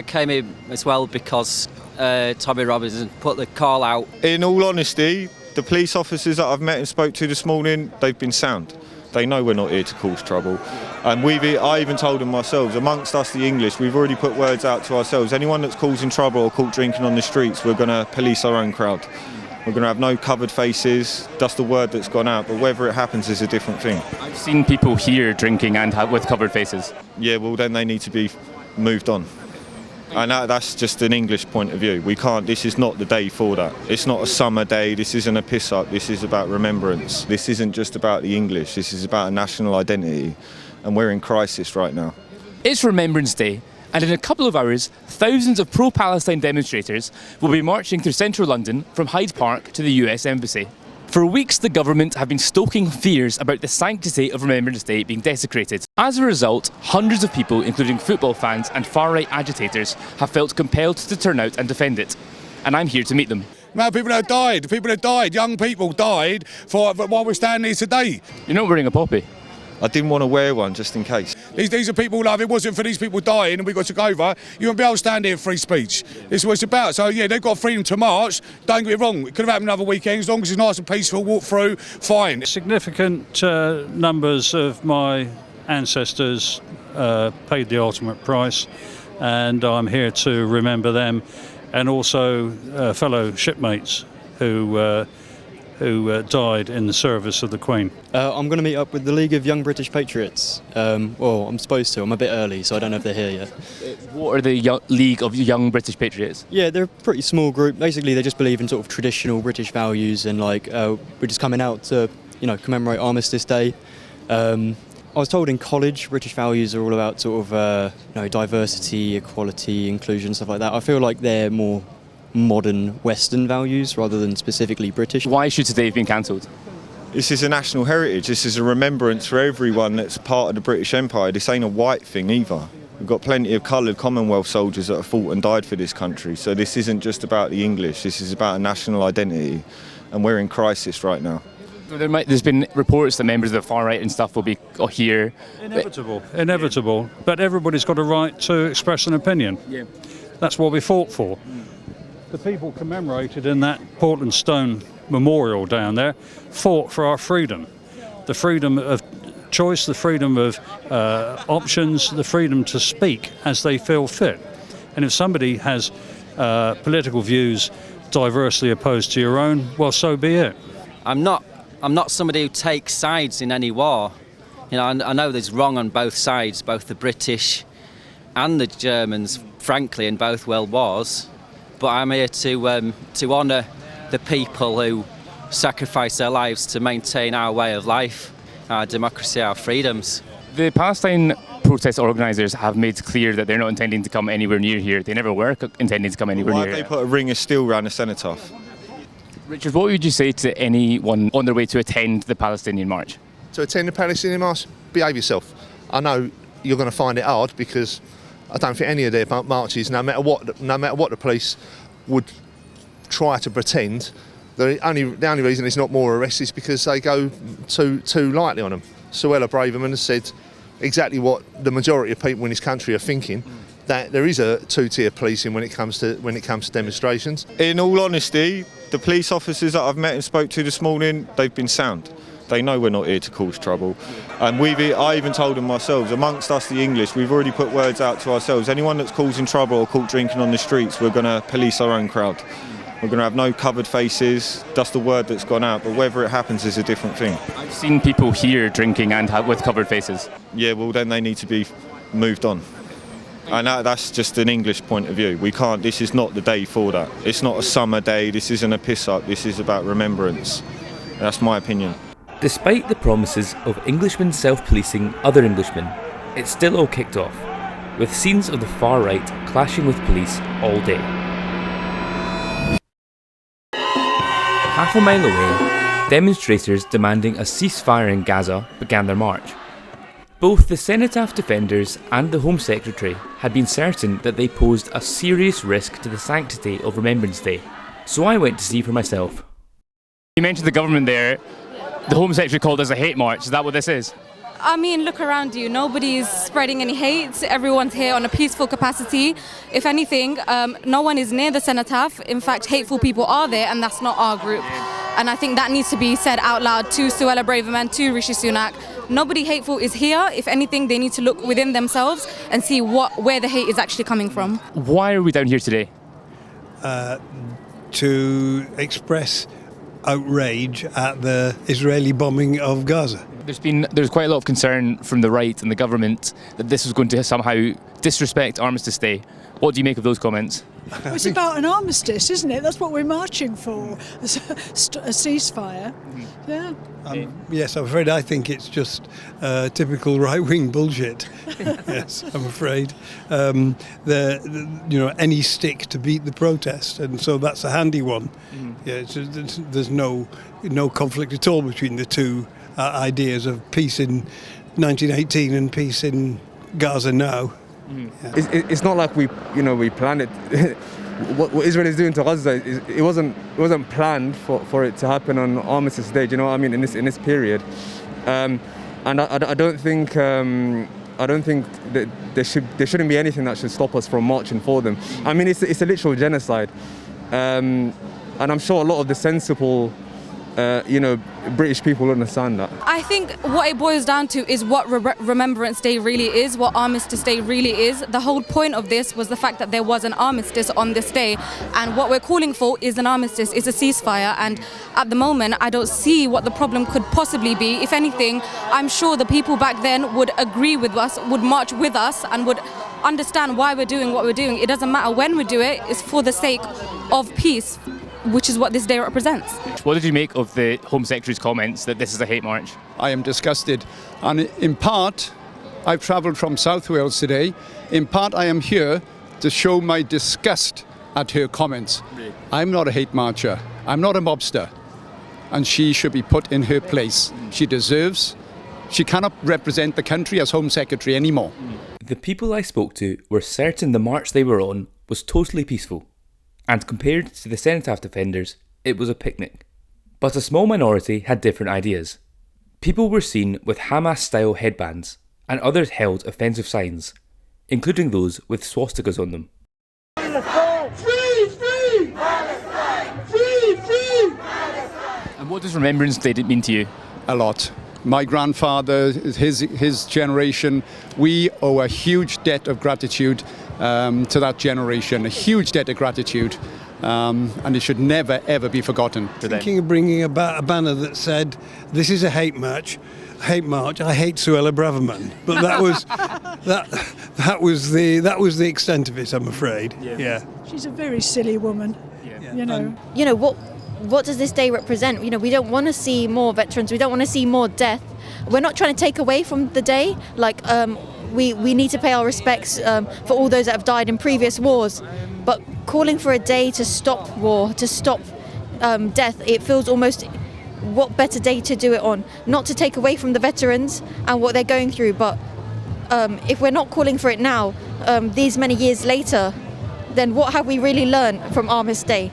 I came in as well because Tommy Robinson put the call out. In all honesty, the police officers that I've met and spoke to this morning, they've been sound. They know we're not here to cause trouble. And I even told them myself, amongst us the English, we've already put words out to ourselves. Anyone that's causing trouble or caught drinking on the streets, we're going to police our own crowd. We're going to have no covered faces. That's the word that's gone out. But whether it happens is a different thing. I've seen people here drinking and with covered faces. Yeah, well then they need to be moved on. And that's just an English point of view. We can't, this is not the day for that. It's not a summer day, this isn't a piss up, this is about remembrance. This isn't just about the English, this is about a national identity. And we're in crisis right now. It's Remembrance Day, and in a couple of hours, thousands of pro-Palestine demonstrators will be marching through central London from Hyde Park to the US Embassy. For weeks, the government have been stoking fears about the sanctity of Remembrance Day being desecrated. As a result, hundreds of people, including football fans and far-right agitators, have felt compelled to turn out and defend it. And I'm here to meet them. No, people have died, young people died while we're standing here today. You're not wearing a poppy. I didn't want to wear one just in case. These are people, if it wasn't for these people dying and we got took over, you wouldn't be able to stand here free speech. This is what it's about. So yeah, they've got freedom to march, don't get me wrong, it could have happened another weekend, as long as it's nice and peaceful, walk through, fine. Significant numbers of my ancestors paid the ultimate price, and I'm here to remember them, and also fellow shipmates who died in the service of the Queen. I'm going to meet up with the League of Young British Patriots. Well, I'm supposed to. I'm a bit early, so I don't know if they're here yet. What are the League of Young British Patriots? Yeah, they're a pretty small group. Basically, they just believe in sort of traditional British values, and we're just coming out to, commemorate Armistice Day. I was told in college British values are all about sort of diversity, equality, inclusion, stuff like that. I feel like they're more modern Western values rather than specifically British. Why should today have been cancelled? This is a national heritage, this is a remembrance for everyone that's part of the British Empire. This ain't a white thing either. We've got plenty of coloured Commonwealth soldiers that have fought and died for this country, so this isn't just about the English, this is about a national identity, and we're in crisis right now. There's been reports that members of the far right and stuff will be here. Inevitable, but everybody's got a right to express an opinion. Yeah. That's what we fought for. The people commemorated in that Portland Stone Memorial down there fought for our freedom. The freedom of choice, the freedom of options, the freedom to speak as they feel fit. And if somebody has political views diversely opposed to your own, well, so be it. I'm not somebody who takes sides in any war. I know there's wrong on both sides, both the British and the Germans, frankly, in both world wars. But I'm here to honour the people who sacrifice their lives to maintain our way of life, our democracy, our freedoms. The Palestine protest organisers have made clear that they're not intending to come anywhere near here. They never were intending to come anywhere near here. Why have they put a ring of steel around the Cenotaph? Richard, what would you say to anyone on their way to attend the Palestinian march? To attend the Palestinian march, behave yourself. I know you're going to find it hard because I don't think any of their marches, no matter what the police would try to pretend, the only reason it's not more arrests is because they go too lightly on them. Suella Braverman has said exactly what the majority of people in this country are thinking, that there is a two-tier policing when it comes to demonstrations. In all honesty, the police officers that I've met and spoke to this morning, they've been sound. They know we're not here to cause trouble. And I even told them myself, amongst us the English, we've already put words out to ourselves. Anyone that's causing trouble or caught drinking on the streets, we're going to police our own crowd. We're going to have no covered faces. That's the word that's gone out. But whether it happens is a different thing. I've seen people here drinking and with covered faces. Yeah, well then they need to be moved on. And that's just an English point of view. We can't, this is not the day for that. It's not a summer day, this isn't a piss up, this is about remembrance. That's my opinion. Despite the promises of Englishmen self-policing other Englishmen, it still all kicked off, with scenes of the far right clashing with police all day. Half a mile away, demonstrators demanding a ceasefire in Gaza began their march. Both the Cenotaph defenders and the Home Secretary had been certain that they posed a serious risk to the sanctity of Remembrance Day, so I went to see for myself. You mentioned the government there. The Home Secretary called us a hate march. Is that what this is? I mean, look around you. Nobody's spreading any hate. Everyone's here on a peaceful capacity. If anything, no one is near the Cenotaph. In fact, hateful people are there, and that's not our group. And I think that needs to be said out loud to Suella Braverman, to Rishi Sunak. Nobody hateful is here. If anything, they need to look within themselves and see where the hate is actually coming from. Why are we down here today? To express outrage at the Israeli bombing of Gaza. There's quite a lot of concern from the right and the government that this was going to somehow disrespect Armistice Day. What do you make of those comments? Well, it's about an armistice, isn't it? That's what we're marching for, a ceasefire. Yeah. Yes, I'm afraid I think it's just typical right-wing bullshit. Yes, I'm afraid. Any stick to beat the protest, and so that's a handy one. Yeah, there's no conflict at all between the two ideas of peace in 1918 and peace in Gaza now. Yeah. It's not like we planned it. What Israel is doing to Gaza, it wasn't planned for it to happen on Armistice Day. Do you know what I mean? In this period, and I don't think that there shouldn't be anything that should stop us from marching for them. I mean, it's a literal genocide, and I'm sure a lot of the sensible British people understand that. I think what it boils down to is what Remembrance Day really is, what Armistice Day really is. The whole point of this was the fact that there was an armistice on this day, and what we're calling for is an armistice, is a ceasefire, and at the moment I don't see what the problem could possibly be. If anything, I'm sure the people back then would agree with us, would march with us, and would understand why we're doing what we're doing. It doesn't matter when we do it, it's for the sake of peace, which is what this day represents. What did you make of the Home Secretary's comments that this is a hate march? I am disgusted, and in part I've travelled from South Wales today. In part I am here to show my disgust at her comments. Really? I'm not a hate marcher, I'm not a mobster, and she should be put in her place. She cannot represent the country as Home Secretary anymore. The people I spoke to were certain the march they were on was totally peaceful, and compared to the Cenotaph defenders, it was a picnic. But a small minority had different ideas. People were seen with Hamas-style headbands, and others held offensive signs, including those with swastikas on them. Free, free! Palestine! Free, free! Palestine! And what does Remembrance Day mean to you? A lot. My grandfather, his generation, we owe a huge debt of gratitude to that generation, a huge debt of gratitude, and it should never ever be forgotten. Thinking of bringing a banner that said, "This is a hate march. I hate Suella Braverman," but that was the extent of it, I'm afraid. Yeah. She's a very silly woman. Yeah. What does this day represent? We don't want to see more veterans. We don't want to see more death. We're not trying to take away from the day. We need to pay our respects for all those that have died in previous wars. But calling for a day to stop war, to stop death, it feels almost, what better day to do it on? Not to take away from the veterans and what they're going through, but if we're not calling for it now, these many years later, then what have we really learned from Armistice Day?